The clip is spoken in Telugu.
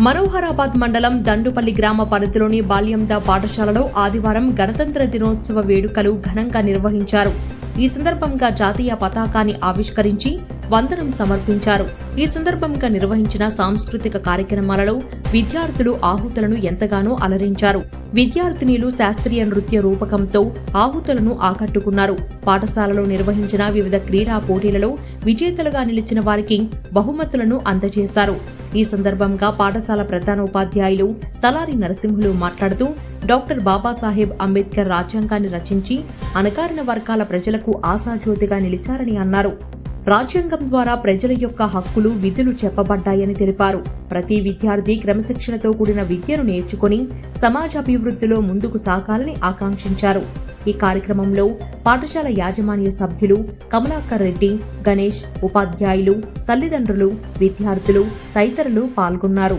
మనోహరాబాద్ మండలం దండుపల్లి గ్రామ పరిధిలోని బాల్యంద పాఠశాలలో ఆదివారం గణతంత్ర దినోత్సవ వేడుకలు ఘనంగా నిర్వహించారు. ఈ సందర్భంగా జాతీయ పతాకాన్ని ఆవిష్కరించి వందనం సమర్పించారు. ఈ సందర్భంగా నిర్వహించిన సాంస్కృతిక కార్యక్రమాలలో విద్యార్థులు ఆహుతులను ఎంతగానో అలరించారు. విద్యార్థినీలు శాస్త్రీయ నృత్య రూపకంతో ఆహుతులను ఆకట్టుకున్నారు. పాఠశాలలో నిర్వహించిన వివిధ క్రీడా పోటీలలో విజేతలుగా నిలిచిన వారికి బహుమతులను అందజేశారు. ఈ సందర్భంగా పాఠశాల ప్రధానోపాధ్యాయులు తలారి నరసింహులు మాట్లాడుతూ డాక్టర్ బాబాసాహెబ్ అంబేద్కర్ రాజ్యాంగాన్ని రచించి అణగారిన వర్గాల ప్రజలకు ఆశాజ్యోతిగా నిలిచారని అన్నారు. రాజ్యాంగం ద్వారా ప్రజల యొక్క హక్కులు, విధులు చెప్పబడ్డాయని తెలిపారు. ప్రతి విద్యార్థి క్రమశిక్షణతో కూడిన విద్యను నేర్చుకుని సమాజ అభివృద్ధిలో ముందుకు సాగాలని ఆకాంక్షించారు. ఈ కార్యక్రమంలో పాఠశాల యాజమాన్య సభ్యులు కమలాకర్ రెడ్డి, గణేష్, ఉపాధ్యాయులు, తల్లిదండ్రులు, విద్యార్థులు తదితరులు పాల్గొన్నారు.